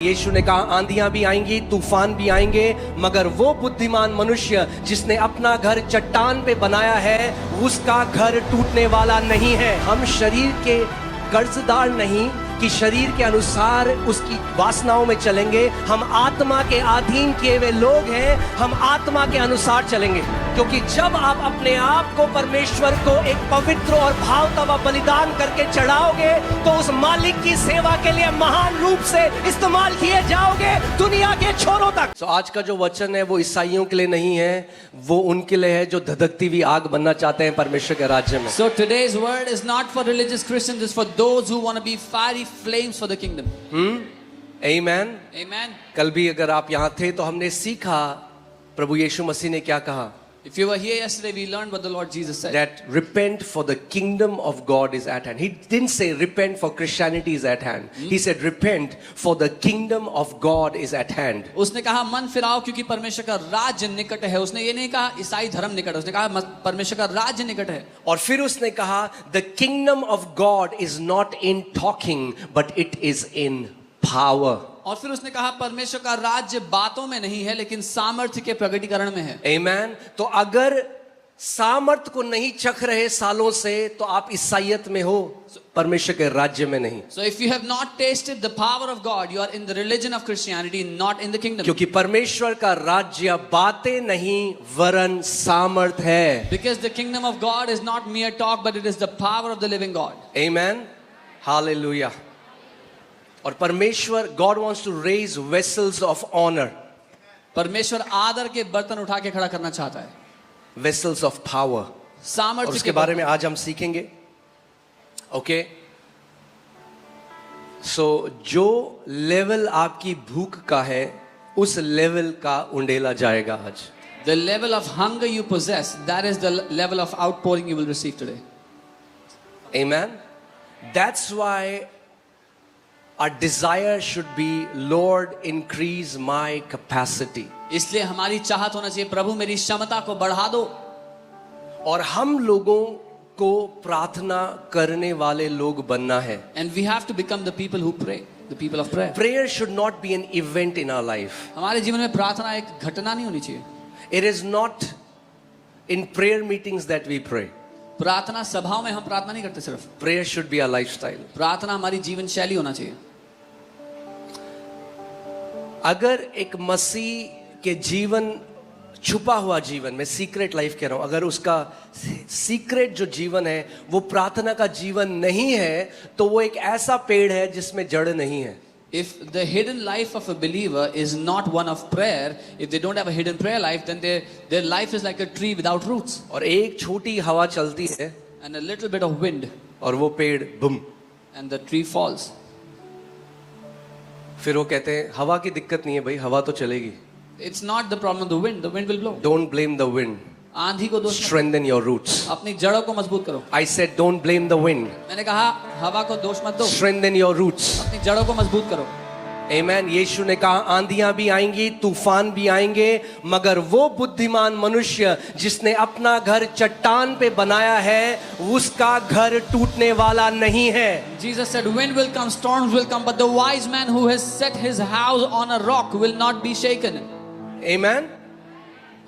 यीशु ने कहा आंधियां भी आएंगी, तूफान भी आएंगे, मगर वो बुद्धिमान मनुष्य जिसने अपना घर चट्टान पे बनाया है उसका घर टूटने वाला नहीं है। हम शरीर के कर्जदार नहीं कि शरीर के अनुसार उसकी वासनाओं में चलेंगे। हम आत्मा के अधीन किए हुए लोग हैं, हम आत्मा के अनुसार चलेंगे। क्योंकि जब आप अपने आप को परमेश्वर को एक पवित्र और भावता बलिदान करके चढ़ाओगे तो उस मालिक की सेवा के लिए महान रूप से इस्तेमाल किए जाओगे दुनिया के छोरों तक। तो आज का जो वचन है वो ईसाइयों के लिए नहीं है, वो उनके लिए है जो धधकती हुई आग बनना चाहते हैं परमेश्वर के राज्य में। So today's word is not for religious Christians, it's for those who want to be fiery flames for the kingdom. Amen. Amen. कल भी अगर आप यहाँ थे तो हमने सीखा प्रभु यीशु मसीह ने क्या कहा। If you were here yesterday, we learned what the Lord Jesus said. That repent for the kingdom of God is at hand. He didn't say repent for Christianity is at hand. He said repent for the kingdom of God is at hand. उसने कहा मन फिराओ क्योंकि परमेश्वर का राज्य निकट है। उसने ये नहीं कहा ईसाई धर्म निकट है, उसने कहा परमेश्वर का राज्य निकट है। और फिर उसने कहा the kingdom of God is not in talking but it is in power. और फिर उसने कहा परमेश्वर का राज्य बातों में नहीं है लेकिन सामर्थ्य के प्रकटीकरण में है। Amen. तो अगर सामर्थ्य को नहीं चख रहे सालों से तो आप ईसाईयत में हो, परमेश्वर के राज्य में नहीं। So if you have not tasted the power of God, you are in the religion of Christianity, not in the kingdom. क्योंकि परमेश्वर का राज्य बातें नहीं वरन सामर्थ है। Because the kingdom of God is not mere talk, but it is the power of the living God. Amen. Hallelujah. और परमेश्वर God wants to raise vessels of honor. परमेश्वर आदर के बर्तन उठा के खड़ा करना चाहता है। Vessels of power. सामर्थ्य और उसके बारे में आज हम सीखेंगे। ओके सो जो लेवल आपकी भूख का है उस लेवल का उंडेला जाएगा आज। The level of hunger you possess, that is the level of outpouring you will receive today. Amen. That's why our desire should be, Lord, increase my capacity. इसलिए हमारी चाहत होना चाहिए प्रभु मेरी क्षमता को बढ़ा दो। और हम लोगों को प्रार्थना करने वाले लोग बनना है। And we have to become the people who pray, the people of prayer. Prayer should not be an event in our life. हमारे जीवन में प्रार्थना एक घटना नहीं होनी चाहिए। It is not in prayer meetings that we pray. प्रार्थना सभाओं में हम प्रार्थना नहीं करते सिर्फ। Prayer should be our lifestyle. प्रार्थना हमारी जीवन शैली होना चाहिए। अगर एक मसीह के जीवन छुपा हुआ जीवन में सीक्रेट लाइफ कह रहा हूं, अगर उसका सीक्रेट जो जीवन है वो प्रार्थना का जीवन नहीं है तो वो एक ऐसा पेड़ है जिसमें जड़ नहीं है। If the hidden life of a believer is not one of prayer, if they don't have a hidden prayer life, then their life is like a tree without roots. और एक छोटी हवा चलती है And a little bit of wind, और वो पेड़ Bum, and the tree falls. फिर वो कहते हैं हवा की दिक्कत नहीं है भाई, हवा तो चलेगी। It's not the problem of the wind will blow. Don't blame the wind. आंधी को दोष मत, Strengthen your roots. अपनी जड़ों को मजबूत करो। I said don't blame the wind. मैंने कहा हवा को दोष मत दो, Strengthen your roots. अपनी जड़ों को मजबूत करो। Amen. यीशु ने कहा आंधियां भी आएंगी, तूफान भी आएंगे, मगर वो बुद्धिमान मनुष्य जिसने अपना घर चट्टान पे बनाया है उसका घर टूटने वाला नहीं है। Jesus said, wind will come, storms will come, but the wise man who has set his house on a rock will not be shaken. Amen.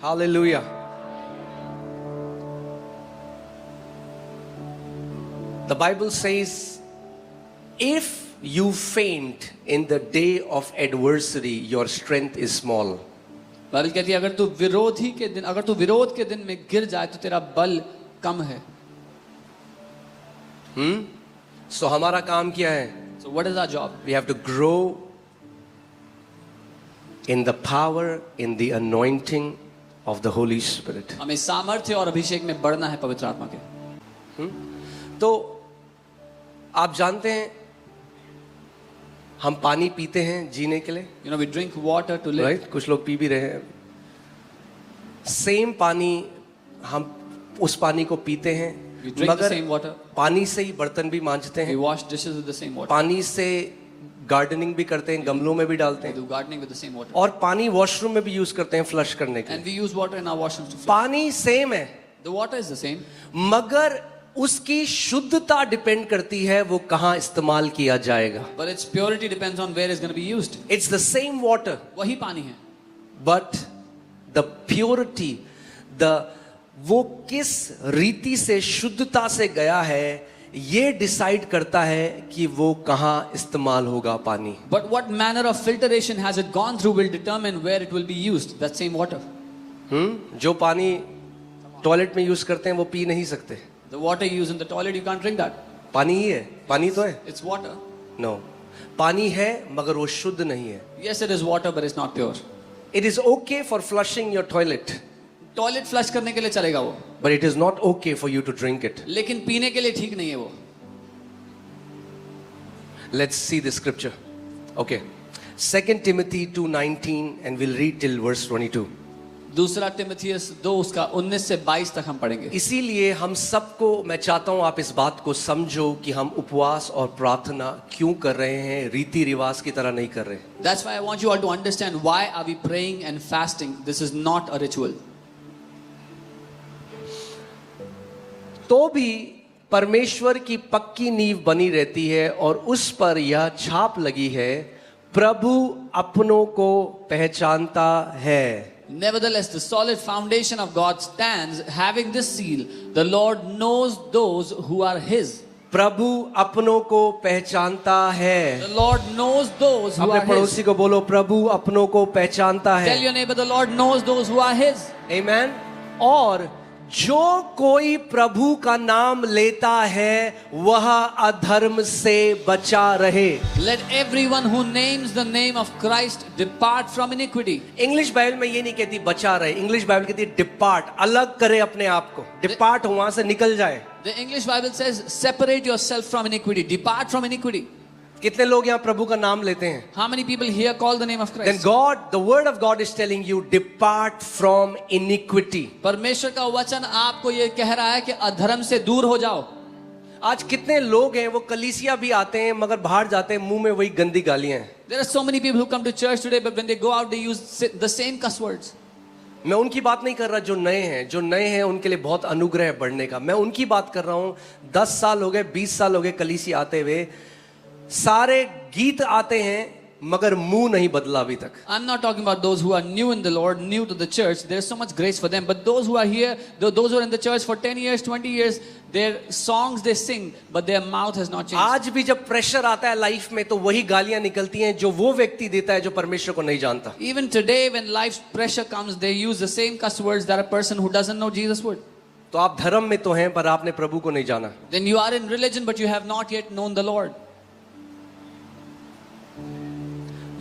Hallelujah. The Bible says, if you faint in the day of adversity, your strength is small. Bible कहती है अगर तू विरोध के दिन में गिर जाए तो तेरा बल कम है। So हमारा काम क्या है? So what is our job? We have to grow in the power, in the anointing of the Holy Spirit. हमें सामर्थ्य और अभिषेक में बढ़ना है पवित्र आत्मा के। तो आप जानते हैं हम पानी पीते हैं जीने के लिए, You know, we drink water to live. Right? कुछ लोग पी भी रहे हैं। सेम पानी हम उस पानी को पीते हैं, We drink the मगर same water. पानी से ही बर्तन भी मांजते We हैं, wash dishes with the same water. पानी से गार्डनिंग भी करते हैं, गमलों में भी डालते We हैं, do gardening with the same water. और पानी वॉशरूम में भी यूज करते हैं फ्लश करने के And लिए। we use water in our washrooms to flush. पानी सेम है, The water is the same. मगर उसकी शुद्धता डिपेंड करती है वो कहां इस्तेमाल किया जाएगा. But its purity depends on where it's going to be used. It's the same water, वही पानी है. but the purity, वो किस रीति से शुद्धता से गया है ये डिसाइड करता है कि वो कहां इस्तेमाल होगा पानी. But what manner of filtration has it gone through will determine where it will be used. That same water. जो पानी टॉयलेट में यूज करते हैं वो पी नहीं सकते. The water you use in the toilet, you can't drink that. पानी ही है, पानी तो है. It's water. नो, पानी है मगर वो शुद्ध नहीं है. Yes, it is water, but it's not pure. It is okay for flushing your toilet, toilet flush करने के लिए चलेगा वो, but it is not okay for you to drink it. लेकिन पीने के लिए ठीक नहीं है वो. Let's see the scripture. Okay. 2 Timothy 2:19 and we'll read till verse 22. दूसरा तिमुथियुस 2 उसका 19 से 22 तक हम पढ़ेंगे. इसीलिए हम सबको मैं चाहता हूं आप इस बात को समझो कि हम उपवास और प्रार्थना क्यों कर रहे हैं, रीति रिवाज की तरह नहीं कर रहे. That's why I want you all to understand why are we praying and fasting. This is not a ritual. तो भी परमेश्वर की पक्की नींव बनी रहती है और उस पर यह छाप लगी है, प्रभु अपनों को पहचानता है. Nevertheless, the solid foundation of God stands, having this seal: the Lord knows those who are His. प्रभु अपनों को पहचानता है. The Lord knows those who अपने are His. पड़ोसी को बोलो, प्रभु अपनों को पहचानता है. Tell your neighbor, the Lord knows those who are His. Amen. और जो कोई प्रभु का नाम लेता है वह अधर्म से बचा रहे. Let everyone who names the name of Christ depart from iniquity. English Bible में ये नहीं कहती बचा रहे, इंग्लिश बाइबल कहती है डिपार्ट, अलग करे अपने आप को. डिपार्ट वहां से निकल जाए. The English Bible says, separate yourself from iniquity, depart from iniquity. कितने लोग यहाँ प्रभु का नाम लेते हैं? How many people here call the name of Then Christ? God, the word of God is telling you, depart from iniquity. परमेश्वर का वचन आपको ये कह रहा है कि अधर्म से दूर हो जाओ. आज कितने लोग हैं वो कलीसिया भी आते हैं मगर बाहर जाते हैं मुंह में वही गंदी गालियां हैं. There are so many people who come to church today, but when they go out, they use the same cuss words. मैं उनकी बात नहीं कर रहा जो नए हैं. जो नए हैं उनके लिए बहुत अनुग्रह है बढ़ने का. मैं उनकी बात कर रहा हूं 10 साल हो गए, 20 साल हो गए कलीसिया आते हुए, सारे गीत आते हैं मगर मुंह नहीं बदला अभी तक. I'm not talking about those who are new in the Lord, new to the church. There's so much grace for them. But those who are here, those who are in the church for 10 years, 20 years, their songs they sing, but their mouth has not changed. आज भी जब pressure आता है life में तो वही गालियां निकलती हैं जो वो व्यक्ति देता है जो परमेश्वर को नहीं जानता. Even today, when life's pressure comes, they use the same cuss words that a person who doesn't know Jesus would. तो आप धर्म में तो हैं पर आपने प्रभु को नहीं जाना. Then you are in religion, but you have not yet known the Lord.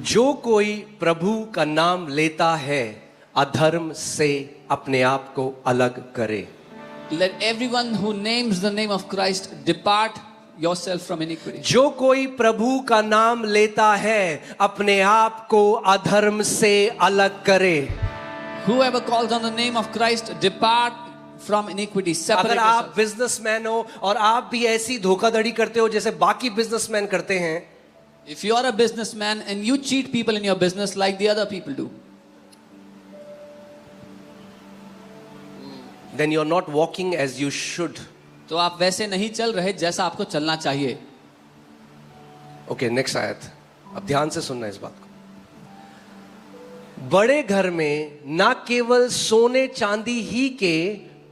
जो कोई प्रभु का नाम लेता है अधर्म से अपने आप को अलग करे. Let everyone who names the name of Christ depart yourself from iniquity. जो कोई प्रभु का नाम लेता है अपने आप को अधर्म से अलग करे. Whoever calls on the name of Christ, depart from iniquity. Separate अगर आप yourself. बिजनेसमैन हो और आप भी ऐसी धोखाधड़ी करते हो जैसे बाकी बिजनेसमैन करते हैं, If you are a businessman and you cheat people in your business like the other people do, then you are not walking as you should. तो आप वैसे नहीं चल रहे जैसा आपको चलना चाहिए. ओके, नेक्स्ट आयत. अब ध्यान से सुनना इस बात को. बड़े घर में ना केवल सोने चांदी ही के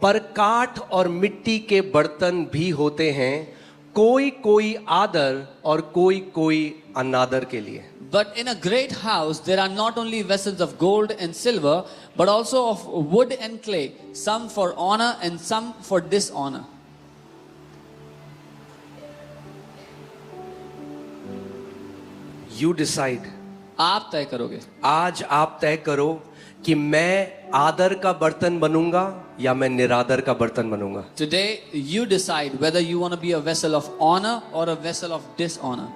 पर काठ और मिट्टी के बर्तन भी होते हैं, कोई कोई आदर और कोई कोई अनादर के लिए. But in a great house there are not only vessels of gold and silver, but also of wood and clay, some for honor and some for dishonor. You decide. आप तय करोगे. आज आप तय करो कि मैं आदर का बर्तन बनूंगा या मैं निरादर का बर्तन बनूंगा. Today you decide whether you want to be a vessel of honor or a vessel of dishonor.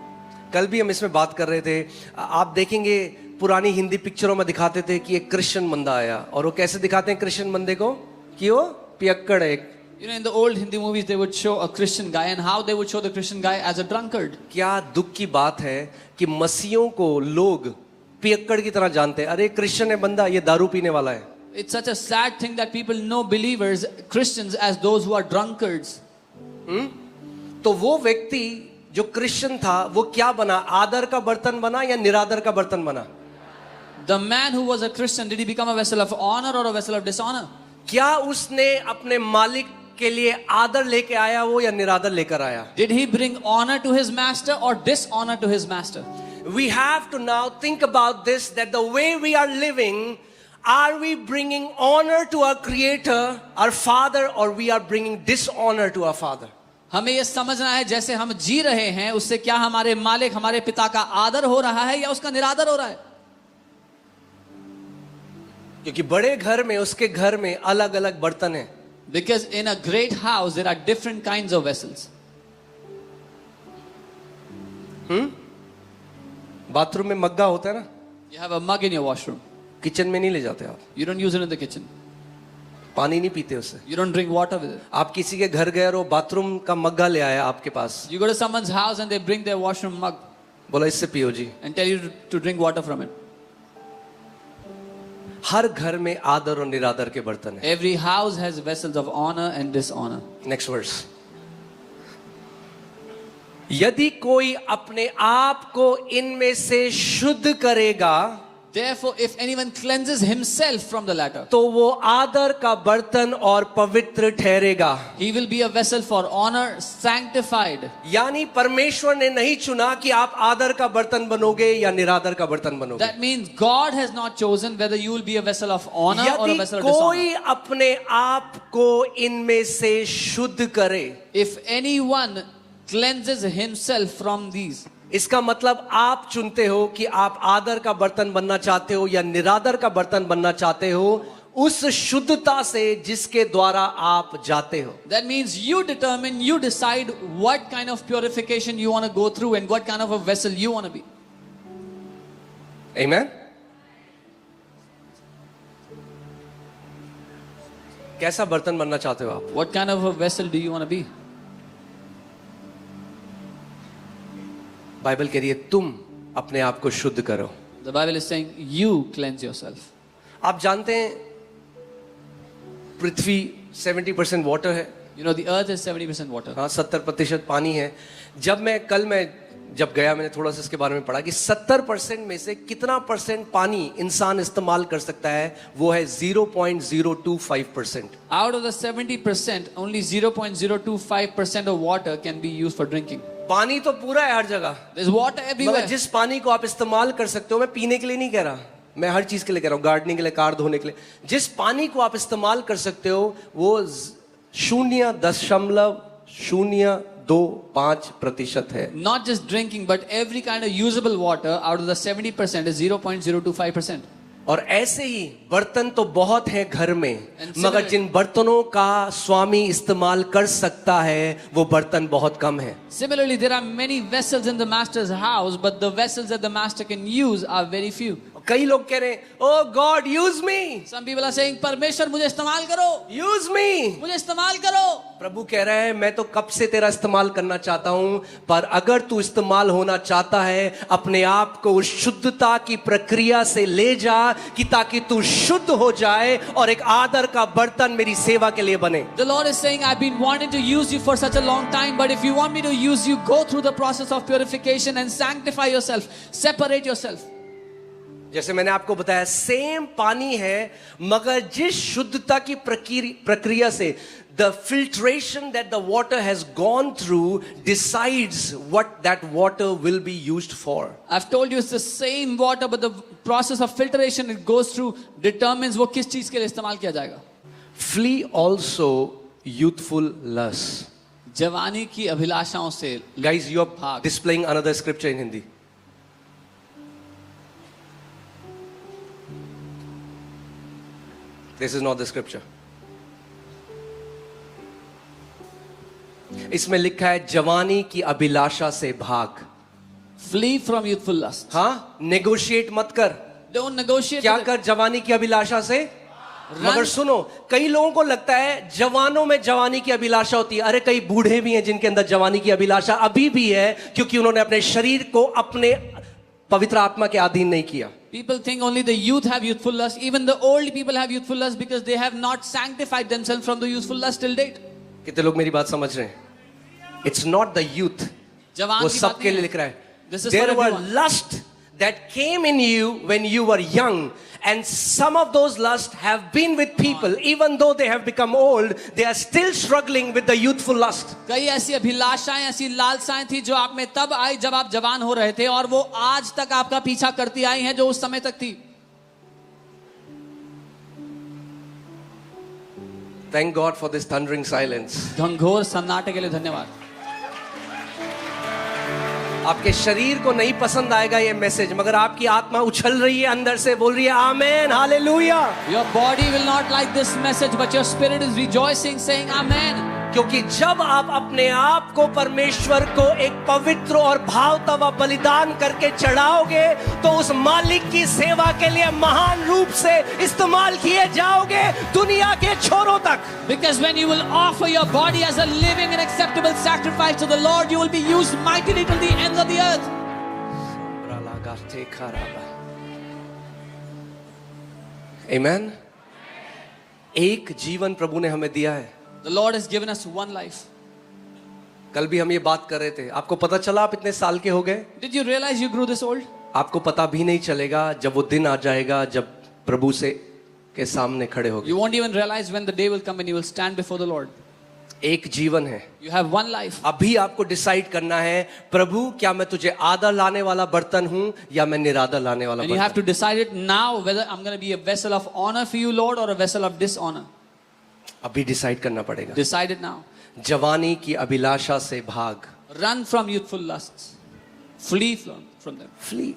कल भी हम इसमें बात कर रहे थे. आप देखेंगे पुरानी हिंदी पिक्चरों में दिखाते थे कि एक क्रिश्चियन बंदा आया और वो कैसे दिखाते हैं क्रिश्चियन बंदे को कि वो पियक्कड़ है. You know, in the old Hindi movies they would show a Christian guy, and how they would show the Christian guy as a drunkard. क्या दुख की बात है कि मसीहों को लोग पियक्कड़ की तरह जानते हैं. अरे क्रिश्चियन है बंदा, ये दारू पीने वाला है. It's such a sad thing that people know believers, Christians, as those who are drunkards. तो वो व्यक्ति जो क्रिश्चियन था वो क्या बना? आदर का बर्तन बना या निरादर का बर्तन बना? The man who was a Christian, did he become a vessel of honor or a vessel of dishonor? क्या उसने अपने मालिक के लिए आदर लेके आया वो या निरादर लेकर आया? Did he bring honor to his master or dishonor to his master? We have to now think about this, that the way we are living, are we bringing honor to our creator, our father, or we are bringing dishonor to our father? हमें यह समझना है जैसे हम जी रहे हैं उससे क्या हमारे मालिक हमारे पिता का आदर हो रहा है या उसका निरादर हो रहा है? क्योंकि बड़े घर में, उसके घर में अलग अलग बर्तन हैं. Because in a great house there are different kinds of vessels. Bathroom में मग्गा होता है ना, You have a mug in your washroom. Kitchen में नहीं ले जाते आप. You don't use it in the kitchen. पानी नहीं पीते उससे. You don't drink water with it. आप किसी के घर गए और वो बाथरूम का मग्गा ले आया आपके पास, You go to someone's house and they bring their washroom mug बोला इससे पियो जी. and tell you to drink water from it. हर घर में आदर और निरादर के बर्तन है. Every house has vessels of honor and dishonor. Next verse. यदि कोई अपने आप को इनमें से शुद्ध करेगा, Therefore, if anyone cleanses himself from the latter, तो वो आदर का बर्तन और पवित्र ठहरेगा. he will be a vessel for honor, sanctified. यानी परमेश्वर ने नहीं चुना कि आप आदर का बर्तन बनोगे या निरादर का बर्तन बनोगे. That means God has not chosen whether you will be a vessel of honor or a यदि vessel of dishonor. कोई अपने आप को इनमें से शुद्ध करे, If anyone cleanses himself from these, इसका मतलब आप चुनते हो कि आप आदर का बर्तन बनना चाहते हो या निरादर का बर्तन बनना चाहते हो, उस शुद्धता से जिसके द्वारा आप जाते हो. that means you determine, you decide what kind of purification you want to go through and what kind of a vessel you want to be. Amen. कैसा बर्तन बनना चाहते हो आप? What kind of a vessel do you want to be? Bible कह रही है तुम अपने आप को शुद्ध करो. The Bible is saying you cleanse yourself. आप जानते हैं पृथ्वी 70% वाटर है. You know the earth is 70% water. हाँ, 70% पानी है. जब गया मैंने थोड़ा सा इसके बारे में पढ़ा कि 70% में से कितना परसेंट पानी इंसान इस्तेमाल कर सकता है, वो है 0.025%. Out of the 70%, only 0.025% of water can be used for drinking. पानी तो पूरा है हर जगह. There's water everywhere. मगर जिस पानी को आप इस्तेमाल कर सकते हो, मैं पीने के लिए नहीं कह रहा, मैं हर चीज के लिए कह रहा हूँ, गार्डनिंग के लिए, कार धोने के लिए, जिस पानी को आप इस्तेमाल कर सकते हो वो 0.025% है. Not just drinking, but every kind of usable water out of the 70% is 0.025%. और ऐसे ही बर्तन तो बहुत हैं घर में, And मगर जिन बर्तनों का स्वामी इस्तेमाल कर सकता है वो बर्तन बहुत कम है. Similarly, there are many vessels in the master's house, but the vessels that the master can use are very few. कई लोग कह रहे हैं, oh God use me, Some people are saying, परमेश्वर मुझे इस्तेमाल करो, यूज मी. मुझे इस्तेमाल करो. प्रभु कह रहा है मैं तो कब से तेरा इस्तेमाल करना चाहता हूं, पर अगर तू इस्तेमाल होना चाहता है, अपने आप को उस शुद्धता की प्रक्रिया से ले जा कि ताकि तू शुद्ध हो जाए और एक आदर का बर्तन मेरी सेवा के लिए बने. The Lord is saying, I've been wanting to use you for such a long time, but if you want me to use you, go through the process of purification and sanctify yourself, separate yourself. जैसे मैंने आपको बताया, same पानी है, मगर जिस शुद्धता की प्रक्रिया से the filtration that the water has gone through decides what that water will be used for. I've told you it's the same water, but the process of filtration it goes through determines वो किस चीज के लिए इस्तेमाल किया जाएगा. Flee also youthful lust. जवानी की अभिलाषाओं से. Guys, you are displaying another scripture in Hindi. This is not the scripture. इसमें लिखा है जवानी की अभिलाषा से भाग. Flee from youthful lust. हाँ, नेगोशिएट मत कर. Don't negotiate. क्या with it. कर जवानी की अभिलाषा से. मगर सुनो, कई लोगों को लगता है जवानों में जवानी की अभिलाषा होती है. अरे कई बूढ़े भी हैं जिनके अंदर जवानी की अभिलाषा अभी भी है, क्योंकि उन्होंने अपने शरीर को अपने पवित्र आत्मा के अधीन नहीं किया. People think only the youth have youthful lust. Even the old people have youthful lust because they have not sanctified themselves from the youthful lust till date. कितने लोग मेरी बात समझ रहे हैं? It's not the youth. जवान वो की बात सबके नहीं लिए है. लिख रहा है. This is for There were everyone. lust that came in you when you were young, and some of those lusts have been with people even though they have become old. They are still struggling with the youthful lust. कई ऐसी अभिलाषाएं, ऐसी लालसाएं थी जो आप में तब आई जब आप जवान हो रहे थे, और वो आज तक आपका पीछा करती आई हैं जो उस समय तक थी. Thank God for this thundering silence. घनघोर सन्नाटे के लिए धन्यवाद. आपके शरीर को नहीं पसंद आएगा ये मैसेज, मगर आपकी आत्मा उछल रही है, अंदर से बोल रही है आमेन, hallelujah. Your body will not like this message, but your spirit is rejoicing, saying Amen. क्योंकि जब आप अपने आप को परमेश्वर को एक पवित्र और भावता बलिदान करके चढ़ाओगे, तो उस मालिक की सेवा के लिए महान रूप से इस्तेमाल किए जाओगे दुनिया के छोरों तक. Because when you will offer your body as a living and acceptable sacrifice to the Lord, you will be used mightily till the ends of the earth. Amen. एक जीवन प्रभु ने हमें दिया है. The Lord has given us one life. कल भी हम ये बात कर रहे थे. आपको पता चला आप इतने साल के हो गए? Did you realize you grew this old? आपको पता भी नहीं चलेगा जब वो दिन आ जाएगा जब प्रभु से के सामने खड़े होगे. You won't even realize when the day will come when you will stand before the Lord. एक जीवन है. You have one life. अभी आपको डिसाइड करना है, प्रभु क्या मैं तुझे आदर लाने वाला बर्तन हूं या मैं निरादर लाने वाला And you have बर्तन. to decide it now whether I'm going to be a vessel of honor for you, Lord, or a vessel of dishonor. अभी डिसाइड करना पड़ेगा. Decide it now. जवानी की अभिलाषा से भाग. Run from youthful lusts. Flee from them. Flee.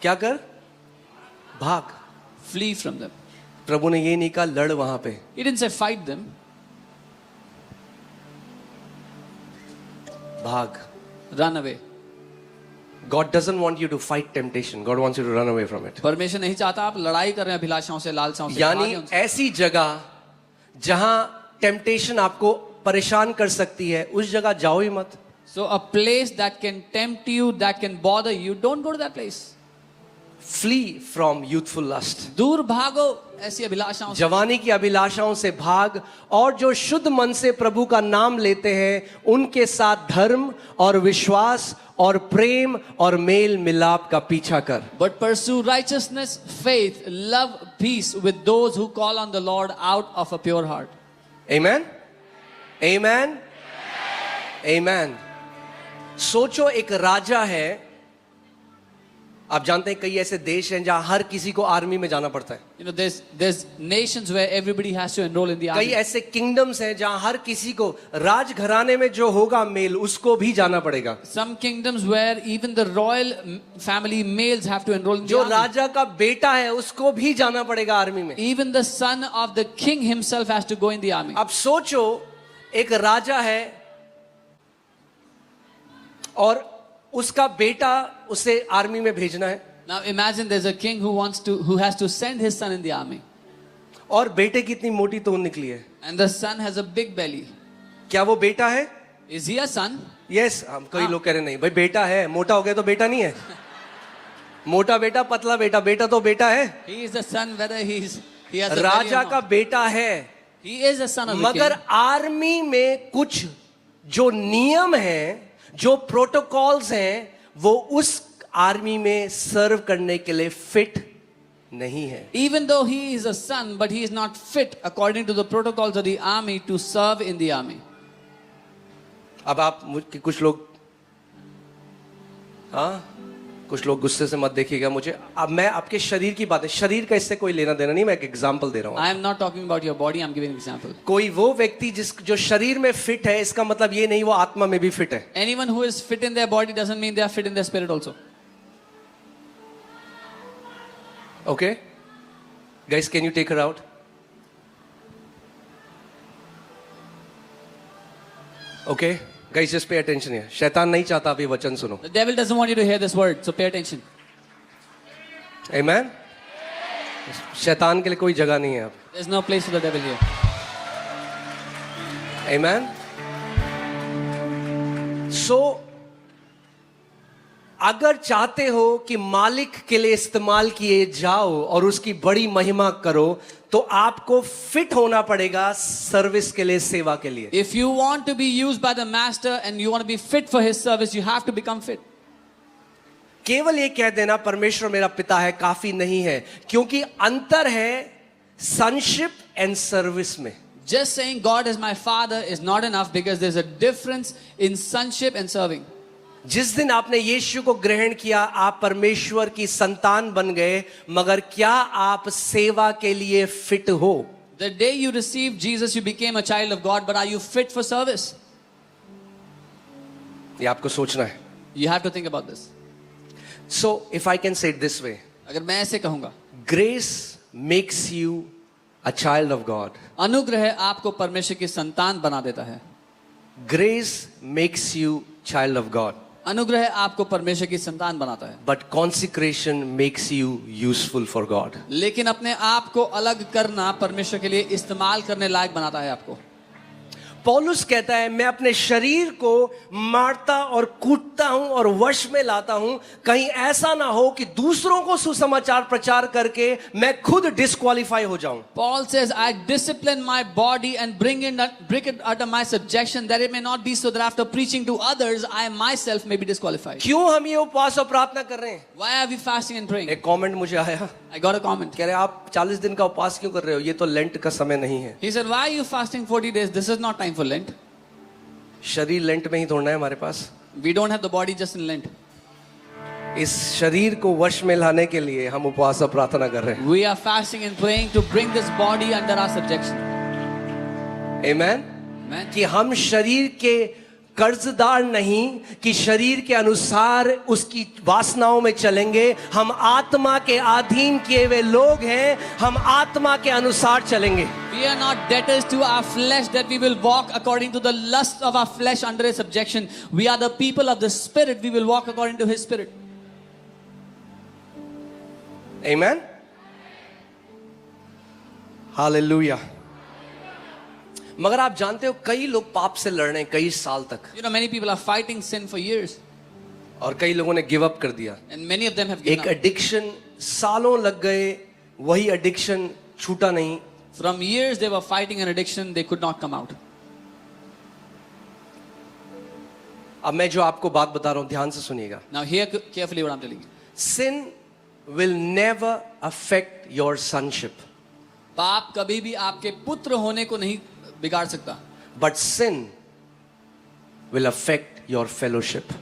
क्या कर? भाग. Flee from them. प्रभु ने ये नहीं कहा लड़ वहां पे. He didn't say fight them. भाग. Run away. God doesn't want you to fight temptation. God wants you to run away from it. परमेश्वर नहीं चाहता आप लड़ाई कर रहे हैं अभिलाषाओं से, लालसाओं से. यानी भागें उनसे. ऐसी जगह जहां टेम्पटेशन आपको परेशान कर सकती है, उस जगह जाओ ही मत. So a place that can tempt you, that can bother you, don't go to that place. Flee from youthful lust. दूर भागो ऐसी अभिलाषाओं से. जवानी की अभिलाषाओं से भाग, और जो शुद्ध मन से प्रभु का नाम लेते हैं उनके साथ धर्म और विश्वास और प्रेम और मेल मिलाप का पीछा कर. But pursue righteousness, faith, love, peace with those who call on the Lord out of a pure heart. Amen? Amen? Amen. सोचो एक राजा है. आप जानते हैं कई ऐसे देश हैं जहां हर किसी को आर्मी में जाना पड़ता है. You know, there's nations where everybody has to enroll in the कई army. ऐसे किंगडम्स हैं जहां हर किसी को राजघराने में जो होगा मेल उसको भी जाना पड़ेगा. Some kingdoms where even the royal family males have to enroll in the जो army. राजा का बेटा है उसको भी जाना पड़ेगा आर्मी में. Even the son of the king himself has to go in the army. अब सोचो एक राजा है और उसका बेटा उसे आर्मी में भेजना है. Now imagine there's a king who has to send his son in the army. और बेटे की इतनी मोटी तोन निकली है. And the son has a big belly. क्या वो बेटा है? Is he a son? Yes. हम कई लोग कह रहे नहीं भाई बेटा है, मोटा हो गया तो बेटा नहीं है. मोटा बेटा पतला बेटा, बेटा तो बेटा है. He is the son whether he has a belly or Raja not. का बेटा है. He is a son of the मगर king. आर्मी में कुछ जो नियम हैं, जो प्रोटोकॉल्स हैं, वो उस आर्मी में सर्व करने के लिए फिट नहीं है. Even though he is a son, but he is not fit according to the protocols of the army to serve in the army. अब आप कुछ लोग कुछ लोग गुस्से से मत देखिएगा मुझे. अब मैं आपके शरीर की बात है, शरीर का इससे कोई लेना देना नहीं. मैं एक एग्जांपल दे रहा हूं. I am not talking about your body, I am giving an example. कोई वो व्यक्ति जो शरीर में फिट है, इसका मतलब ये नहीं वो आत्मा में भी फिट है. Anyone who is fit in their body doesn't mean they are fit in their spirit also. Okay? Guys, can you take her out? Okay? Guys, just pay attention here. शैतान नहीं चाहता अभी वचन सुनो. The devil doesn't want you to hear this word, so pay attention. Amen? शैतान के लिए कोई जगह नहीं है अब. There's no place for the devil here. Amen? So, अगर चाहते हो कि मालिक के लिए इस्तेमाल किए जाओ और उसकी बड़ी महिमा करो, तो आपको फिट होना पड़ेगा सर्विस के लिए, सेवा के लिए. If you want to be used by the master and you want to be fit for his service, you have to become fit. केवल ये कह देना परमेश्वर मेरा पिता है काफी नहीं है, क्योंकि अंतर है sonship and सर्विस में. Just saying God is my father is not enough, because there's a difference in sonship and serving. जिस दिन आपने यीशु को ग्रहण किया, आप परमेश्वर की संतान बन गए, मगर क्या आप सेवा के लिए फिट हो? The day you received Jesus, you became a child of God, but are you fit for service? ये आपको सोचना है. You have to think about this. So if I can say it this way, अगर मैं ऐसे कहूंगा, grace makes you a child of God. अनुग्रह आपको परमेश्वर की संतान बना देता है. Grace makes you child of God. अनुग्रह आपको परमेश्वर की संतान बनाता है. But consecration makes you useful for God. लेकिन अपने आप को अलग करना परमेश्वर के लिए इस्तेमाल करने लायक बनाता है आपको. पौलुस कहता है, मैं अपने शरीर को मारता और कूटता हूं और वश में लाता हूं, कहीं ऐसा ना हो कि दूसरों को सुसमाचार प्रचार करके मैं खुद डिस्क्वालीफाई हो जाऊं. Paul says, I discipline my body and bring it under my subjection, that it may not be so that after preaching to others, I myself may be disqualified. क्यों हम ये उपवास और प्रार्थना कर रहे हैं? Why are we fasting and praying? एक कमेंट मुझे आया, I got a comment. कह रहे आप 40 दिन का उपवास क्यों कर रहे हो? ये तो लेंट का समय नहीं है. He said, why are you fasting 40 days? This is not time for Lent. शरीर लेंट में ही दौड़ना है हमारे पास. We don't have the body just in Lent. इस शरीर को वश में लाने के लिए हम उपवास और प्रार्थना कर रहे हैं. We are fasting and praying to bring this body under our subjection. Amen. Amen. कि हम शरीर के कर्जदार नहीं, कि शरीर के अनुसार उसकी वासनाओं में चलेंगे. हम आत्मा के अधीन किए हुए लोग हैं, हम आत्मा के अनुसार चलेंगे. We are not debtors to our flesh, that we will walk according to the lust of our flesh under his subjection. We are the people of the Spirit. We will walk according to his Spirit. Amen. Hallelujah. मगर आप जानते हो कई लोग पाप से लड़ रहे हैं कई साल तक, You know, many people are fighting sin for years, और कई लोगों ने गिव अप कर दिया. and many of them have एक given up. एडिक्शन सालों लग गए, वही एडिक्शन छूटा नहीं. From years they were fighting an addiction, they could not come out. अब मैं जो आपको बात बता रहा हूं ध्यान से सुनिएगा. Now hear carefully what I'm telling you. Sin will never affect your sonship, पाप कभी भी आपके पुत्र होने को नहीं बिगाड़ सकता, but sin will affect your fellowship.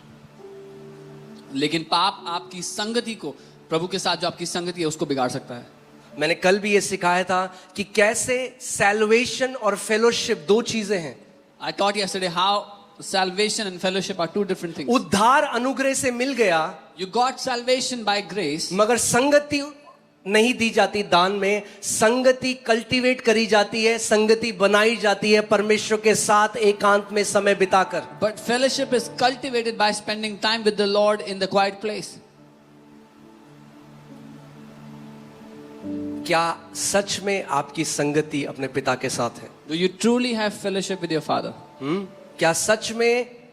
लेकिन पाप आपकी संगति को, प्रभु के साथ जो आपकी संगति है, उसको बिगाड़ सकता है. मैंने कल भी ये सिखाया था कि कैसे सैल्वेशन और फेलोशिप दो चीजें हैं. I taught yesterday how salvation and fellowship are two different things. उद्धार अनुग्रह से मिल गया, You got salvation by grace, मगर संगति नहीं दी जाती दान में. संगति कल्टीवेट करी जाती है, संगति बनाई जाती है परमेश्वर के साथ एकांत में समय बिताकर. but fellowship is cultivated by spending time with the Lord in the quiet place. क्या सच में आपकी संगति अपने पिता के साथ है? Do you truly have fellowship with your Father? क्या सच में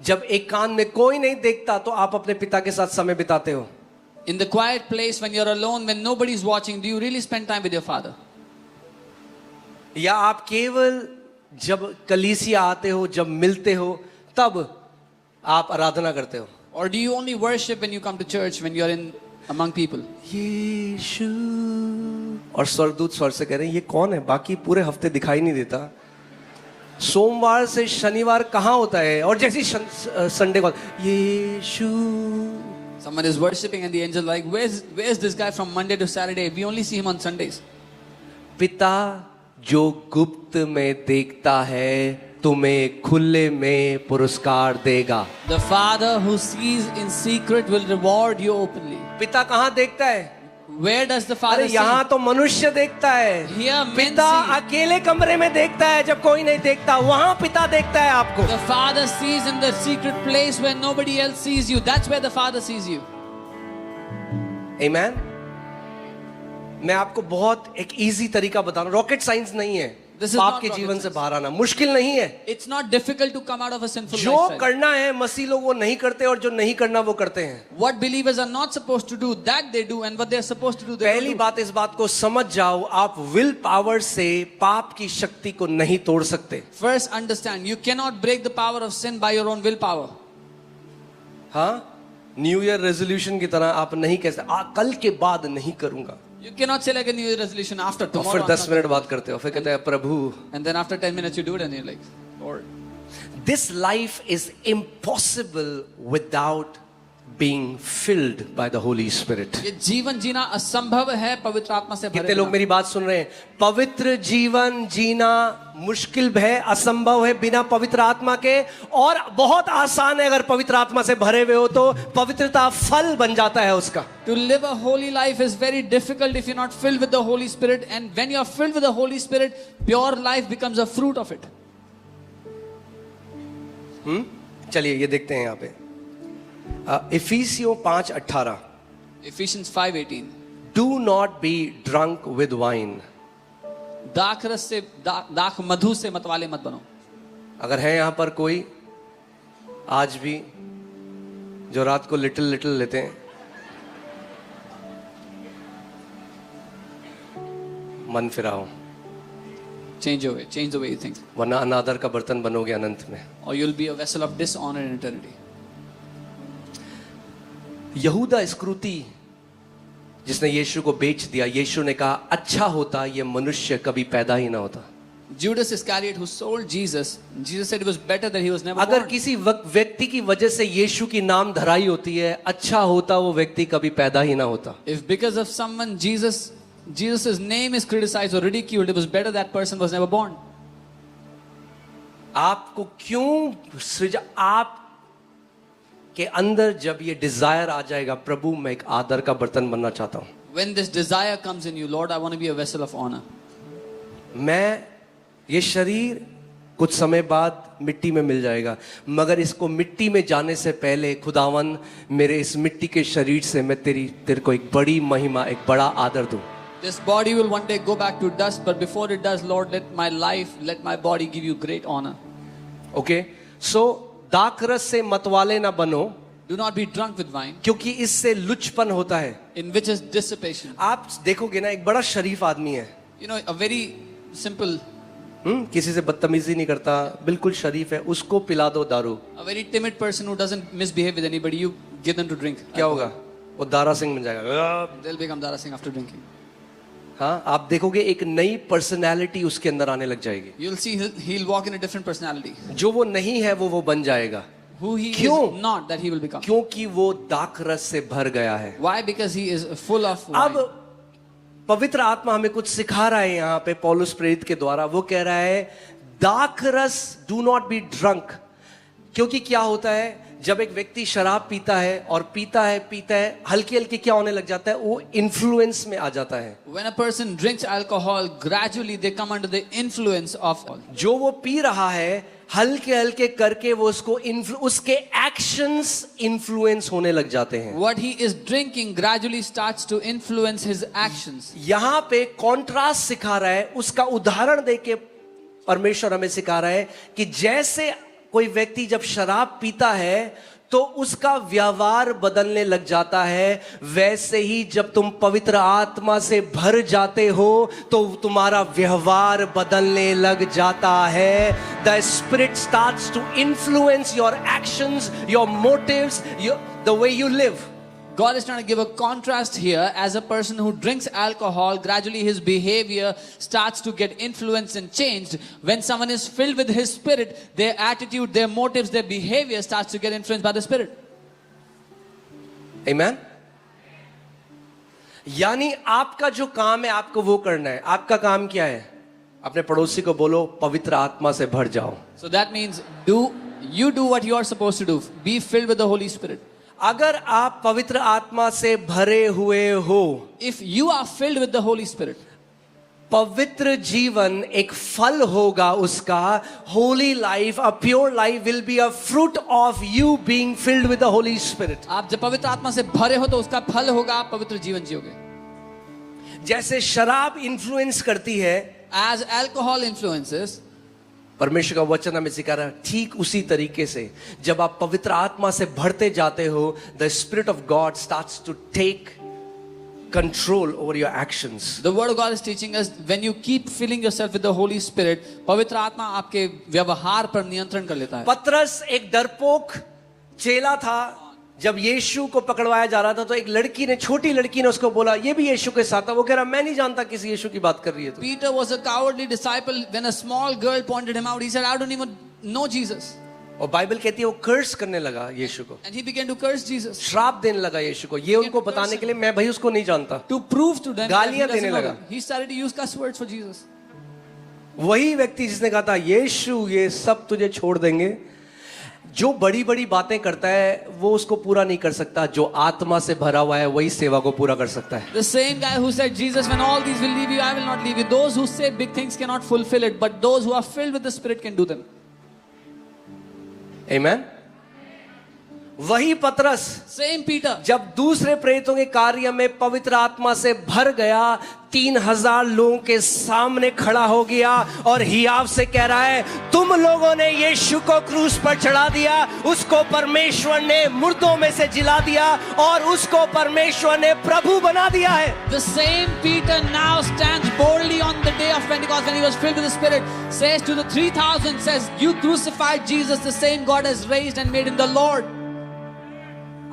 जब एकांत में कोई नहीं देखता तो आप अपने पिता के साथ समय बिताते हो? In the quiet place, when you're alone, when nobody's watching, do you really spend time with your Father? या आप केवल जब कलीसिया आते हो, जब मिलते हो, तब आप आराधना करते हो? Or do you only worship when you come to church, when you're in among people? यीशु, और स्वर्गदूत स्वर से कह रहे हैं ये कौन है? बाकी पूरे हफ्ते दिखाई नहीं देता. सोमवार से शनिवार कहाँ होता है? और जैसी संडे को यीशु. Someone is worshiping and the angel like, where's this guy from Monday to Saturday? We only see him on Sundays. पिता जो गुप्त में देखता है तुम्हें खुले में पुरस्कार देगा. The Father who sees in secret will reward you openly. पिता कहाँ देखता है? Where does the Father अरे see? यहाँ तो मनुष्य देखता है. Here men पिता see. अकेले कमरे में देखता है जब कोई नहीं देखता. वहां पिता देखता है आपको. The Father sees in the secret place where nobody else sees you. That's where the Father sees you. Amen. मैं आपको बहुत एक इजी तरीका बता रहा हूँ. रॉकेट साइंस नहीं है. This is पाप not के rocket जीवन से science. बाहर आना मुश्किल नहीं है। It's not difficult to come out of a sinful जो lifestyle. करना है मसीह लोग वो नहीं करते और जो नहीं करना वो करते हैं। What believers are not supposed to do, that they do, and what they are supposed to do, they don't पहली do. बात इस बात को समझ जाओ, आप विल पावर से पाप की शक्ति को नहीं तोड़ सकते। First, understand, you cannot break the power of sin by your own willpower. हाँ, न्यू ईयर रेजोल्यूशन की तरह आप नहीं कह सकते कल के बाद नहीं करूंगा, You cannot say like a New Year resolution after और tomorrow. फिर I'm 10 not मिनट gonna बात do करते हो, फिर कहते हैं प्रभु। it. And then after 10 minutes you do it and you're like, Lord. This life is impossible without being filled by the Holy Spirit. ये जीवन जीना असंभव है पवित्र आत्मा से भरे कितने लोग बिना। मेरी बात सुन रहे हैं? पवित्र जीवन जीना मुश्किल है, असंभव है बिना पवित्र आत्मा के, और बहुत आसान है अगर पवित्र आत्मा से भरे हुए हो तो पवित्रता फल बन जाता है उसका। To live a holy life is very difficult if you're not filled with the Holy Spirit, and when you're filled with the Holy Spirit, pure life becomes a fruit of it. चलिए ये देखते हैं यहाँ पे इफिसियों 5:18। Ephesians 5:18. Do not be drunk with wine. दाखरस से दाख मधु से मतवाले मत बनो। अगर है यहाँ पर कोई आज भी जो रात को लिटिल लिटिल लेते हैं, मन फिराओ, Change your way, change the way you think, वरना अनादर का बर्तन बनोगे अनंत में। or you'll be a vessel of dishonor in eternity. यहूदा इस्करियोती जिसने यीशु को बेच दिया, यीशु ने कहा अच्छा होता ये मनुष्य कभी पैदा ही ना होता। Judas Iscariot, who sold Jesus, Jesus said it was better that he was never अगर born. किसी व्यक्ति की वजह से यीशु की नाम धराई होती है, अच्छा होता वो व्यक्ति कभी पैदा ही ना होता। If because of someone Jesus's name is criticized or ridiculed, it was better that person was never born. आपको क्यों सृजा, आप के अंदर जब ये डिजायर आ जाएगा, प्रभु मैं एक आदर का बर्तन बनना चाहता हूं, When this desire comes in you, Lord, I want to be a vessel of honor. मैं ये शरीर कुछ समय बाद मिट्टी में मिल जाएगा, मगर इसको मिट्टी में जाने से पहले खुदावन मेरे इस मिट्टी के शरीर से मैं तेरे को एक बड़ी महिमा, एक बड़ा आदर दूं। This body will one day go back to dust, but before it does, Lord, let my life, let my body give you great honor. Okay, so दाखरस से मतवाले ना बनो, Do not be drunk with wine, क्योंकि इससे लुचपन होता है। in which is dissipation. आप देखोगे ना, एक बड़ा शरीफ आदमी है, You know, a very simple, किसी से बदतमीजी नहीं करता, बिल्कुल शरीफ है, उसको पिला दो दारू, a very timid person who doesn't misbehave with anybody, you give them to drink. क्या होगा? वो दारा सिंह बन जाएगा। They'll become Dara Singh after drinking. हाँ, आप देखोगे एक नई पर्सनैलिटी उसके अंदर आने लग जाएगी। You'll see he'll walk in a different personality. जो वो नहीं है वो बन जाएगा। Who he क्यों? is not, that he will become. क्योंकि वो दाखरस से भर गया है। Why? Because he is full of अब wine. पवित्र आत्मा हमें कुछ सिखा रहा है यहाँ पे पौलुस प्रेरित के द्वारा। वो कह रहा है दाखरस, डू नॉट बी ड्रंक। क्योंकि क्या होता है जब एक व्यक्ति शराब पीता है और पीता है हल्की हल्की क्या होने लग जाता है, वो इन्फ्लुएंस में आ जाता है। When a person drinks alcohol, gradually they come under the influence of alcohol. जो वो पी रहा है हल्के हल्के करके वो उसके एक्शंस इन्फ्लुएंस होने लग जाते हैं। What he is drinking gradually starts to influence his actions. यहाँ पे कॉन्ट्रास्ट सिखा रहा है, उसका उदाहरण देके परमेश्वर हमें सिखा रहा है कि जैसे कोई व्यक्ति जब शराब पीता है तो उसका व्यवहार बदलने लग जाता है, वैसे ही जब तुम पवित्र आत्मा से भर जाते हो तो तुम्हारा व्यवहार बदलने लग जाता है। The spirit starts to influence your actions, your motives, the way you live. God is trying to give a contrast here. As a person who drinks alcohol, gradually his behavior starts to get influenced and changed. When someone is filled with his spirit, their attitude, their motives, their behavior starts to get influenced by the spirit. Amen? यानी आपका जो काम है आपको वो करना है। आपका काम क्या है? अपने पड़ोसी को बोलो पवित्र आत्मा से भर जाओ। So that means you do what you are supposed to do. Be filled with the Holy Spirit. अगर आप पवित्र आत्मा से भरे हुए हो, If you are filled with the Holy Spirit, पवित्र जीवन एक फल होगा उसका। Holi life, a pure life will be a fruit of you being filled with the Holi spirit. आप जब पवित्र आत्मा से भरे हो तो उसका फल होगा, आप पवित्र जीवन जियोगे। जैसे शराब इन्फ्लुएंस करती है, as alcohol influences, परमेश्वर का वचन हमें सिखा रहा है ठीक उसी तरीके से जब आप पवित्र आत्मा से भरते जाते हो, the spirit of God starts to take control over your actions. the word of God is teaching us when you keep filling yourself with the Holy Spirit, पवित्र आत्मा आपके व्यवहार पर नियंत्रण कर लेता है. पतरस एक डरपोक चेला था. जब यीशु को पकड़वाया जा रहा था तो एक लड़की ने, छोटी लड़की ने उसको बोला ये भी यीशु के साथ था. वो कह रहा मैं नहीं जानता किस यीशु की बात कर रही है तू. Peter was a cowardly disciple. When a small girl pointed him out, he said, I don't even know Jesus. और बाइबल कहती है वो कर्स करने लगा यीशु को, And he began to curse Jesus. श्राप देने लगा यीशु को. ये उनको बताने के लिए मैं भाई उसको नहीं जानता. To prove to them that he गालियां doesn't देने know लगा. them. He started to use cuss words for Jesus. वही व्यक्ति जिसने कहा था यीशु ये सब तुझे छोड़ देंगे, जो बड़ी बड़ी बातें करता है वो उसको पूरा नहीं कर सकता. जो आत्मा से भरा हुआ है वही सेवा को पूरा कर सकता है. The same guy who said, Jesus, when all these will leave you, I will not leave you. Those who say big things cannot fulfill it, but those who are filled with the Spirit can do them. Amen. वही पतरस Same Peter. जब दूसरे प्रेरितों के कार्य में पवित्र आत्मा से भर गया, 3000 लोगों के सामने खड़ा हो गया और हियाव से कह रहा है तुम लोगों ने यीशु को क्रूस पर चढ़ा दिया, उसको परमेश्वर ने मुर्दों में से जिला दिया और उसको परमेश्वर ने प्रभु बना दिया है. The same Peter now stands boldly on the day of Pentecost when he was filled with the Spirit, says to the 3000, says, you crucified Jesus, the same God has raised and made him the Lord.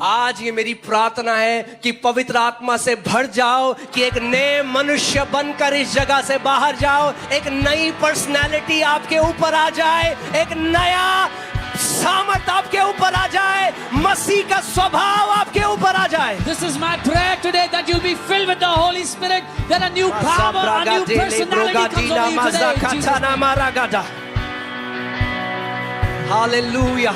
आज ये मेरी प्रार्थना है कि पवित्र आत्मा से भर जाओ, कि एक नए मनुष्य बनकर इस जगह से बाहर जाओ. एक नई पर्सनैलिटी आपके ऊपर आ जाए, एक नया सामर्थ आपके ऊपर आ जाए, मसीह का स्वभाव आपके ऊपर आ जाए. This is my prayer today, that you'll be filled with the Holy Spirit, that a new power, a new personality comes over you today. in Jesus' name. Hallelujah.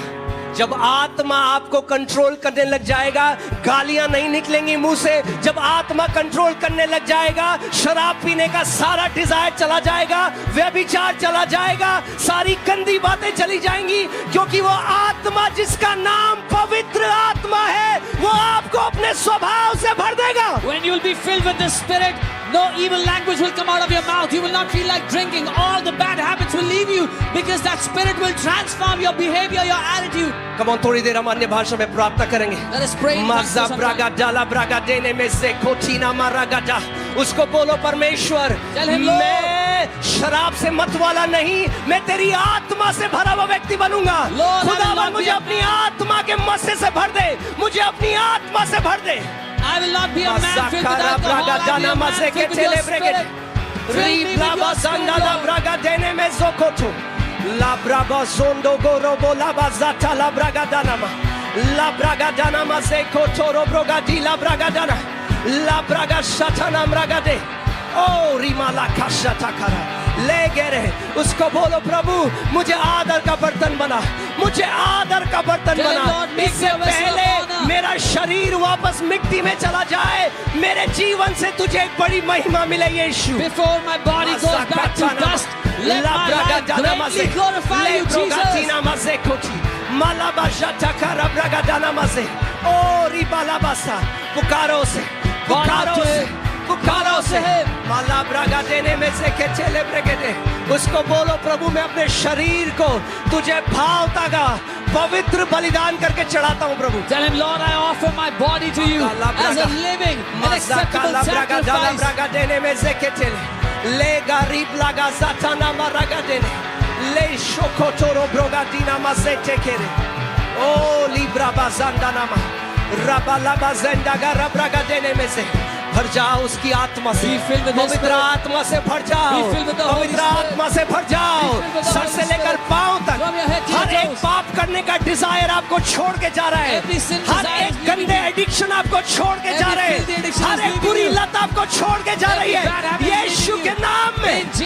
जब आत्मा आपको कंट्रोल करने लग जाएगा, गालियां नहीं निकलेंगी मुंह से. जब आत्मा कंट्रोल करने लग जाएगा, शराब पीने का सारा डिजायर चला जाएगा, व्यभिचार चला जाएगा, सारी गंदी बातें चली जाएंगी, क्योंकि वो आत्मा जिसका नाम पवित्र आत्मा है वो आपको अपने स्वभाव से भर देगा. When you will be filled with the Spirit, no evil language will come out of your mouth. You will not feel like drinking. All the bad habits will leave you, because that Spirit will transform your behavior, your attitude. Come on, थोड़ी देर हम अन्य भाषा में प्रार्थना करेंगे. Let us pray in tongues for मज़ा some Braga time. डाला Braga देने में से कोठीना मारागाडा. उसको बोलो परमेश्वर Tell him, Lord. मैं शराब से मत वाला नहीं, मैं तेरी आत्मा से भरा हुआ व्यक्ति बनूंगा. Lord, I will खुदावन not मुझे be a- अपनी आत्मा के मस्से से भर दे, मुझे अपनी आत्मा से भर दे. I will not be a man filled with alcohol. I will be a man filled with your Spirit. Fill me with your Spirit, Lord. Braga देने में जोकोटो ला ब्राबा जोंडो गोरोबो ला बाजाता ला ब्रागा दानामा ला ब्रागा दानामा से कोटोरो ब्रोगा दी ला ब्रागा दाना ला ब्रागा शताना ब्रागा दे. ओ रिमाला काशता करा ले गेरे. उसको बोलो प्रभु मुझे आदर का बर्तन बना, मुझे आदर का बर्तन Tell him, बना. Lord, make इससे me a vessel of पहले honor. मेरा शरीर वापस मिट्टी में चला जाए, मेरे जीवन से तुझे एक बड़ी महिमा मिले यीशु. Before my body goes back to dust, let my life greatly glorify you, Jesus. पुकारो से, पुकारो से, पुकारो से. माला ब्रागा देने में से के चले ब्रगेदे. उसको बोलो प्रभु मैं अपने शरीर को तुझे भावता का पवित्र बलिदान करके चढ़ाता हूँ प्रभु. Tell him, Lord, I offer my body to you as a living and acceptable sacrifice. Braga देने में से के चले ले गरीब लगा साताना मरागा देने ले शोकोटोरो ब्रोगा दीना मसे टेकेरे. ओ लिब्रा बाजांदा नामा रबाला बाजेंडा गा रब्रागा देने में से भर जाओ उसकी आत्मा से. Be filled with His पवित्र Spirit. आत्मा से भर जाओ, Be filled with the Holy पवित्र Spirit. आत्मा से भर जाओ. Be filled with the sir Holy से लेकर Spirit. पांव तक From your head to your हर एक toes. पाप करने का डिजायर आपको छोड़ के जा रहा है. Every sin हर desire एक is गंदे leaving you. एडिक्शन आपको छोड़ के जा Every रहे हैं.